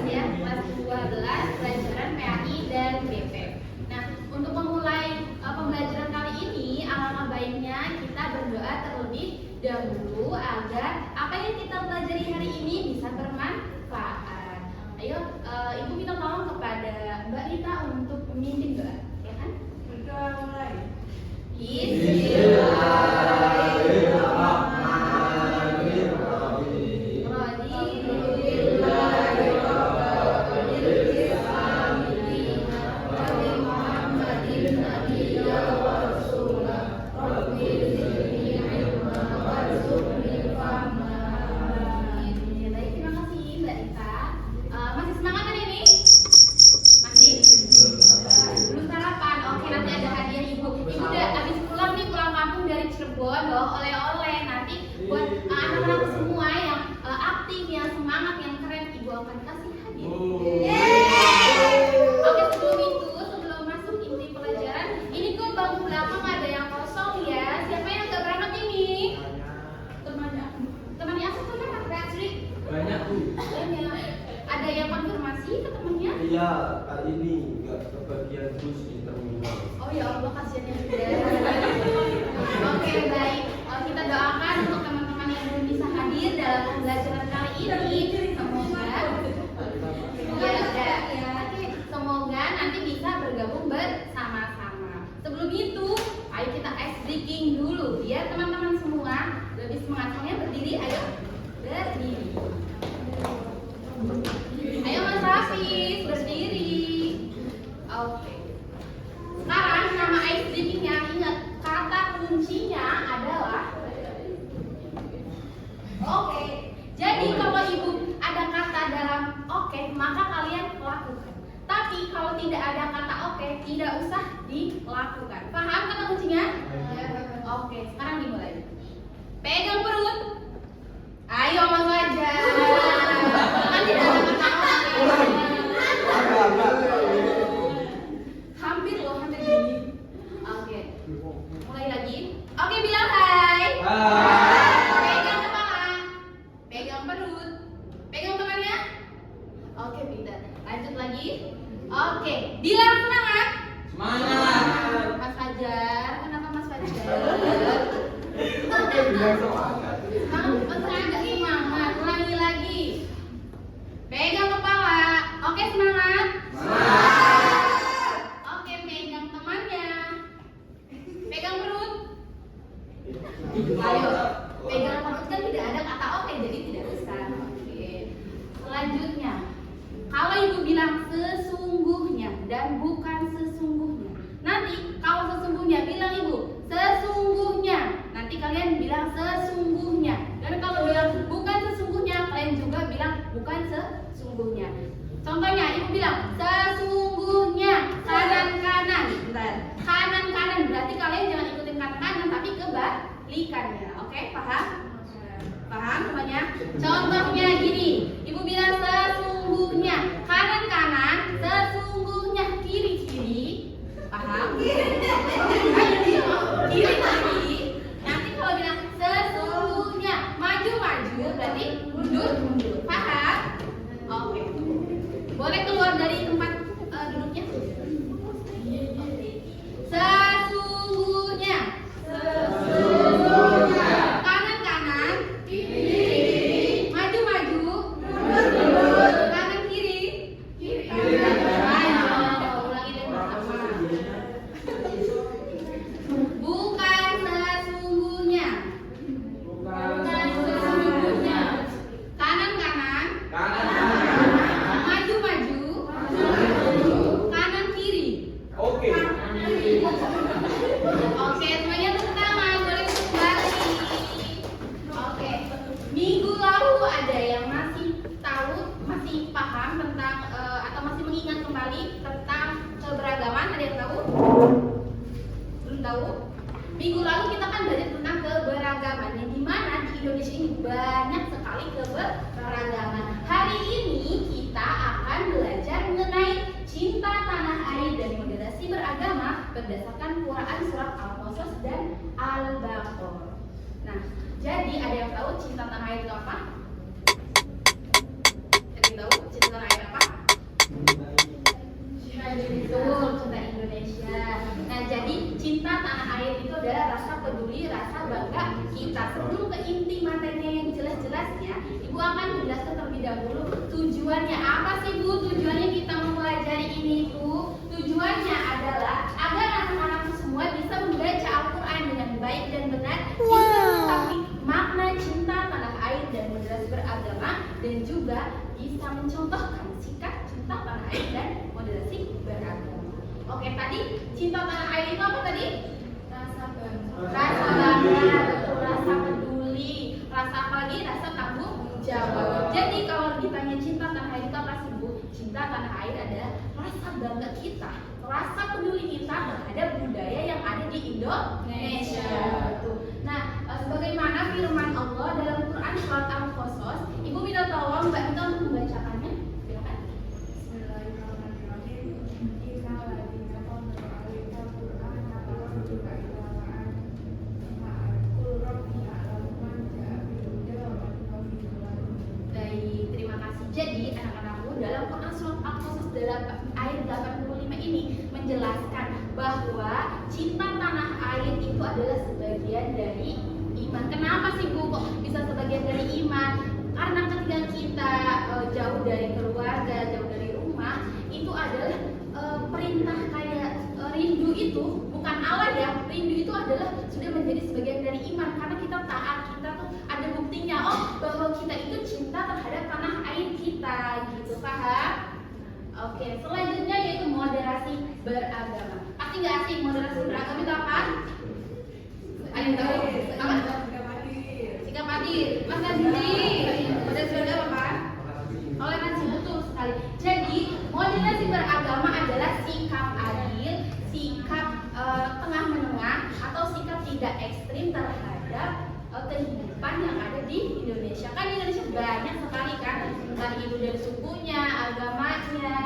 ya, kelas 12 pelajaran PAI dan BP. Nah, untuk memulai pembelajaran kali ini, alangkah baiknya kita berdoa terlebih dahulu agar apa yang kita pelajari hari ini bisa bermanfaat. Ayo, Ibu minta tolong kepada Mbak Rita untuk memimpin doa, ya kan? Berdoa mulai. Oleh-oleh nanti buat anak-anak semua yang aktif, yang semangat, yang keren, Ibu akan kasih hadiah. Oke, sebelum masuk inti pelajaran, ini kok bangku belakang ada yang kosong ya. Siapa yang nggak berangkat ini? Temannya aku tuh kan Patrick. Banyak Bu. Banyak. Ada yang konfirmasi ke temannya? Iya, kali ini nggak kebagian bus di terminal. Oh ya Allah, kasihannya juga. Oke, baik. Kita doakan untuk teman-teman yang belum bisa hadir dalam pembelajaran kali ini. Semoga nanti bisa bergabung bersama-sama. Sebelum itu, ayo kita ice breaking dulu biar teman-teman semua lebih semangat. Soalnya berdiri, ayo berdiri. Ayo Mas Hafiz, berdiri. Oke. Sekarang nama ice breakingnya, ingat kata kuncinya adalah oke. Jadi kalau Ibu ada kata dalam oke, maka kalian lakukan. Tapi kalau tidak ada kata oke, tidak usah dilakukan. Paham kata kuncinya? Oke, sekarang dimulai. Pegang perut. Ayo Mas Fajar. Kan tidak ada kata oke. Hampir gini. Oke. Mulai lagi. Oke, bilang hai. Pegang kepala. Pegang perut. Pegang tangannya. Oke, pintar. Lanjut lagi. Oke, bilang semangat. Semangat. Mas Fajar, kenapa Mas Fajar? Oke, bilang semangat. Agak semangat. Ulangi lagi. Pegang kepala. Oke, semangat. Oke, pegang temannya. Pegang perut. Ayo, pegang perut kan tidak ada kata oke, jadi tidak usah. Oke. Selanjutnya, kalau Ibu bilang sesungguhnya dan bukan sesungguhnya. Nanti kalau sesungguhnya bilang Ibu sesungguhnya. Nanti kalian bilang sesungguhnya. Dan kalau bilang bukan sesungguhnya, kalian juga bilang bukan sesungguhnya. Contohnya Ibu bilang sesungguhnya kanan-kanan. Bentar. Kanan-kanan berarti kalian jangan ikutin kanan-kanan tapi kebalikannya. Oke, paham? Paham semuanya? Contohnya gini, Ibu bilang sesungguhnya kanan-kanan, sesungguhnya kiri-kiri. Paham? Kiri-kiri. Nanti kalau bilang sesungguhnya maju-maju berarti mundur-mundur. Paham? Oke. Boleh keluar dari tempat duduknya? Sesungguhnya. Kanan-kanan. Kiri-kiri. Maju-maju. Kanan-kiri. Ayo, ulangi dari pertama. Bukan sesungguhnya. Kanan-kanan. Maju-maju. Kanan-kiri. Oke. Oke, semuanya tepuk tangan, boleh kembali. Oke, minggu lalu ada yang masih tahu, masih paham tentang atau masih mengingat kembali tentang keberagaman? Ada yang tahu? Belum tahu? Minggu lalu kita kan belajar tentang keberagaman, yang dimana di Indonesia ini banyak sekali keberagaman. Hari ini kita akan belajar mengenai cinta tanah air dan moderasi beragama berdasarkan Quran surat Al-Qasas dan Al-Baqarah. Nah, jadi ada yang tahu cinta tanah air itu apa? Ada yang tahu cinta tanah air apa? Ibu akan menjelaskan terlebih dahulu tujuannya. Apa sih Bu tujuannya kita mempelajari ini Bu? Tujuannya adalah agar anak-anak semua bisa membaca Al-Quran dengan baik dan benar, bisa mengetahui makna cinta tanah air dan moderasi beragama, dan juga bisa mencontohkan sikap cinta tanah air dan moderasi beragama. Oke, tadi cinta tanah air itu apa tadi? Rasa bangga, betul, rasa peduli, rasa apa lagi? Rasa tanggung jawab. Jadi kalau ditanya cinta tanah air itu apa sih Bu? Cinta tanah air adalah rasa bangga kita, rasa peduli kita terhadap budaya yang ada di Indonesia. Betul. Nah, sebagaimana firman Allah dalam Quran surat Al-Qasas, Ibu minta tolong Mbak Nita untuk membacakannya. Silakan. Baik, terima kasih. Jadi anak-anakku, dalam Quran surat Al-Qasas dalam ayat 85 ini menjelaskan bahwa cinta tanah air itu adalah sebagian dari iman. Kenapa sih Bu kok bisa sebagian dari iman? Karena ketika kita jauh dari keluarga, jauh dari rumah, itu adalah perintah kayak rindu itu bukan Allah ya. Rindu itu adalah sudah menjadi sebagian dari iman karena kita taat, kita tuh ada buktinya bahwa kita itu cinta terhadap tanah air kita, gitu, paham? Oke, selanjutnya yaitu moderasi beragama. Pasti nggak asing moderasi beragama itu apa? Ada yang tahu? Apa? Sikap adil. Mas Andri, moderasi beragama apa? Toleransi, betul sekali. Jadi moderasi beragama adalah sikap adil, sikap tengah menengah atau sikap tidak ekstrim terhadap kehidupan yang ada di Indonesia. Kan di Indonesia banyak sekali kan, entah itu dari sukunya, agamanya,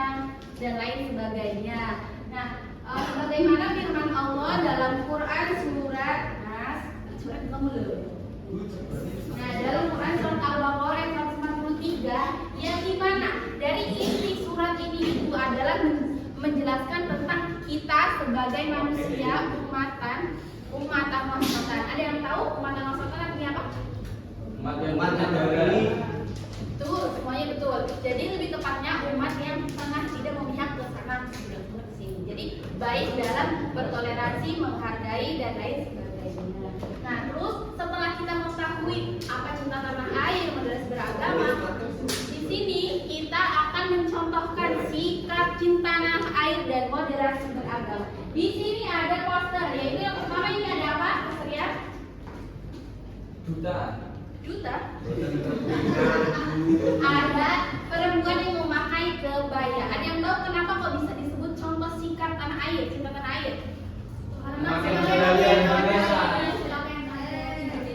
dan lain sebagainya. Nah, bagaimana firman Allah dalam Quran surat surat belum? Nah, dalam Quran surat Al-Baqarah ayat 143, yang dimana dari inti surat ini itu adalah menjelaskan tentang kita sebagai manusia umatan wasatan. Ada yang tahu umatan wasatan artinya apa? Umat dari Betul, semuanya betul. Jadi lebih tepatnya umat yang tengah tidak memihak ke sana ke sini. Jadi baik dalam bertoleransi, menghargai dan lain sebagainya. Nah, terus setelah kita mengetahui apa cinta tanah air, moderasi beragama, di sini kita akan mencontohkan sikap cinta tanah air dan moderasi beragama. Di sini ada poster, yaitu yang pertama ini ada apa? Poster ya? Duta. Ada perempuan yang memakai kebaya. Ada yang tahu kenapa kok bisa disebut contoh sikap tanah air, cinta tanah air? Karena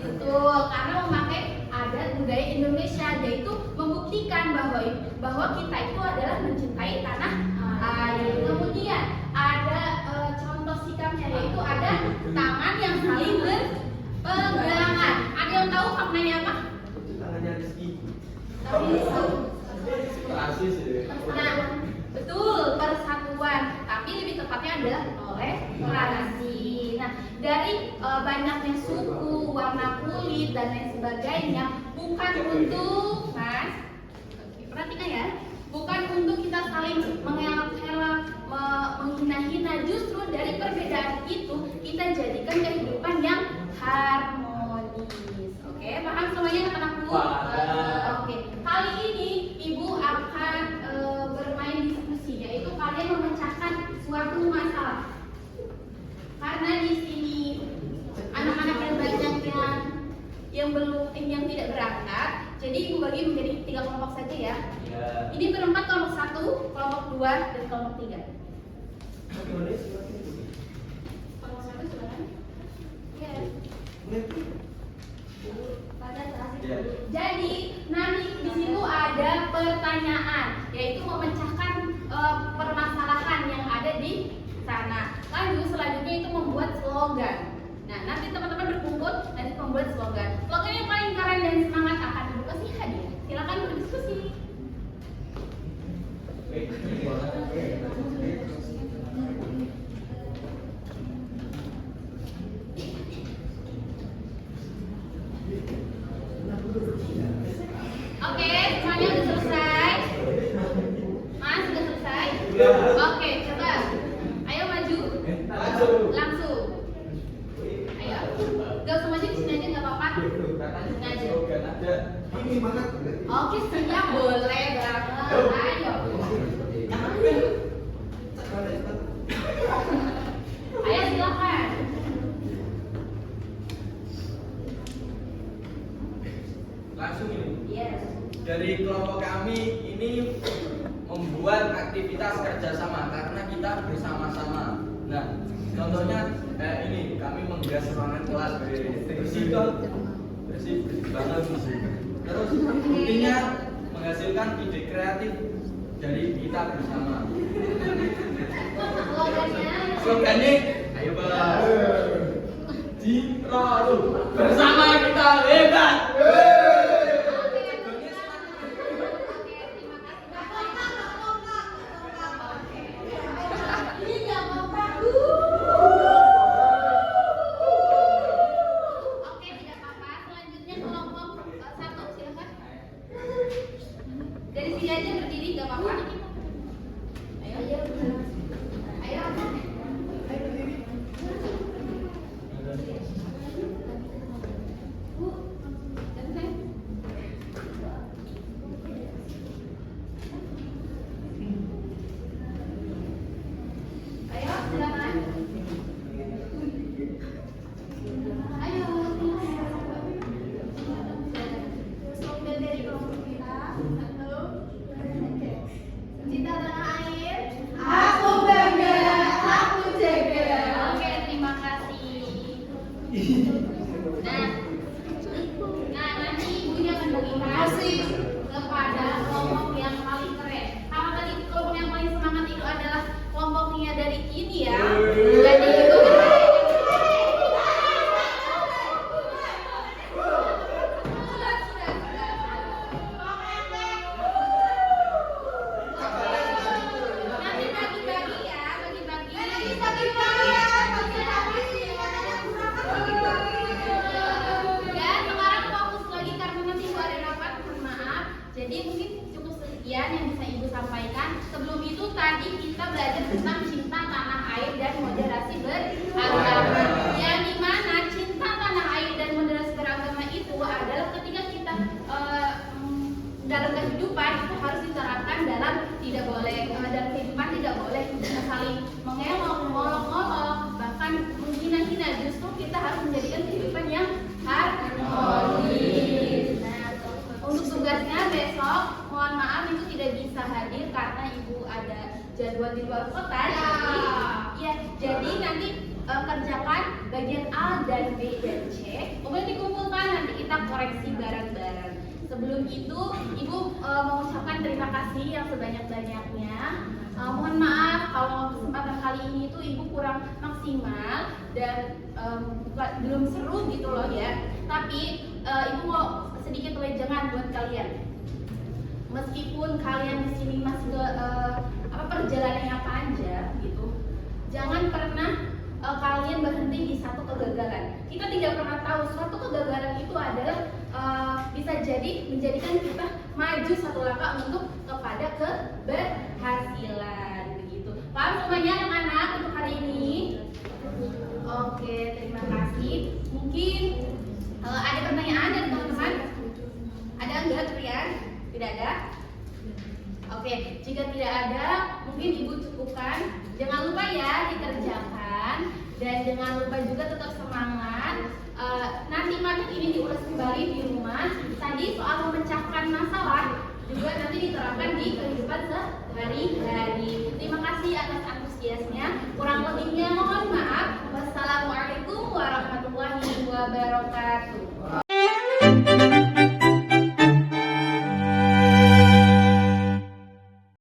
betul, karena memakai adat budaya Indonesia, yaitu membuktikan bahwa kita itu adalah mencintai tanah air. Kemudian ada contoh sikapnya, yaitu ada tangan yang saling berpegangan. Ada yang tahu maknanya apa? tangannya Rizky. Persis. Nah, betul, persatuan. Tapi lebih tepatnya adalah toleransi. Nah, dari banyaknya suku, warna kulit dan lain sebagainya, bukan untuk perhatikan ya, bukan untuk kita saling mengelak-elak, menghina-hina. Justru dari perbedaan itu kita jadikan kehidupan yang harmonis. Oke, paham semuanya anak-anakku? Oke, kali ini Ibu akan bermain diskusi, yaitu kalian memecahkan suatu masalah. Karena di sini anak-anak yang banyak yang tidak berangkat, jadi Ibu bagi menjadi 3 kelompok saja ya. Ini berempat, kelompok 1, kelompok 2, dan kelompok 3. Kelompok 1 silakan. Ya. Jadi nanti di situ ada pertanyaan, yaitu memecahkan permasalahan yang ada di sana. Lalu selanjutnya itu membuat slogan. Nah, nanti teman-teman berkumpul nanti membuat slogan. Slogan yang paling keren dan semangat akan dikasih hadiah. Silakan berdiskusi. Oke, coba. Ayo maju. Langsung. Ayo. Gak usah maju, di sini aja nggak apa-apa. Sini aja. Oke, siap, boleh banget. Ayo. Ayo silakan. Langsung ini. Yes. Dari kelompok kami ini membuat aktivitas kerjasama karena kita bersama-sama. Nah, contohnya ini kami menghias ruangan kelas bersih banget sih. Terus intinya menghasilkan ide kreatif dari kita bersama. Slogannya, ayo bang. Citra bersama kita hebat. Dari sini aja berdiri gak apa-apa. Ayo. Ayo. Ayo, silakan. Ayo. Slogan dari kelompok kita. Cinta tanah air, aku bangga, aku jaga. Oke, terima kasih. Nah, nanti ibunya akan bagikan kepada kelompok yang paling keren. Kalau tadi kelompok yang paling semangat itu adalah kelompoknya dari ini ya. Jadi itu nanti bagi-bagi ya, bagi-bagi. Dan sekarang fokus lagi karena nanti Ibu ada rapat, mohon maaf. Jadi mungkin cukup sekian yang bisa Ibu sampaikan. Sebelum itu tadi kita belajar tentang cinta tanah air dan moderasi beragama. Yang dimana cinta tanah air dan moderasi beragama itu adalah ketika kita dalam kehidupan itu harus diterapkan dalam tidak boleh dalam kehidupan tidak boleh saling mengelok, mengolok-olok, bahkan menghina-hina. Justru kita harus menjadikan kehidupan yang harmonis. Nah, untuk tugasnya besok, mohon maaf itu tidak bisa hadir karena Ibu ada jadwal di luar kota. Jadi nanti kerjakan bagian A dan B dan C. Kemudian dikumpulkan nanti kita koreksi bareng-bareng. Sebelum itu, Ibu mengucapkan terima kasih yang sebanyak-banyaknya. Mohon maaf kalau kesempatan kali ini itu Ibu kurang maksimal dan belum seru gitu loh ya. Tapi Ibu mau sedikit wejangan buat kalian. Meskipun kalian di sini masih perjalanannya panjang gitu, jangan pernah kalian berhenti di satu kegagalan. Kita tidak pernah tahu suatu kegagalan itu adalah bisa jadi menjadikan kita maju satu langkah untuk kepada keberhasilan begitu. Paham semuanya anak-anak untuk hari ini? Oke, terima kasih. Mungkin ada pertanyaan dari teman-teman? Ada enggak, Rian? Tidak ada? Oke, jika tidak ada, mungkin Ibu cukupkan. Jangan lupa ya dikerjakan dan jangan lupa juga tetap semangat. Nanti materi ini diulas kembali di rumah. Tadi soal memecahkan masalah juga nanti diterapkan di kehidupan sehari-hari. Terima kasih atas antusiasnya. Kurang lebihnya mohon maaf. Wassalamualaikum warahmatullahi wabarakatuh.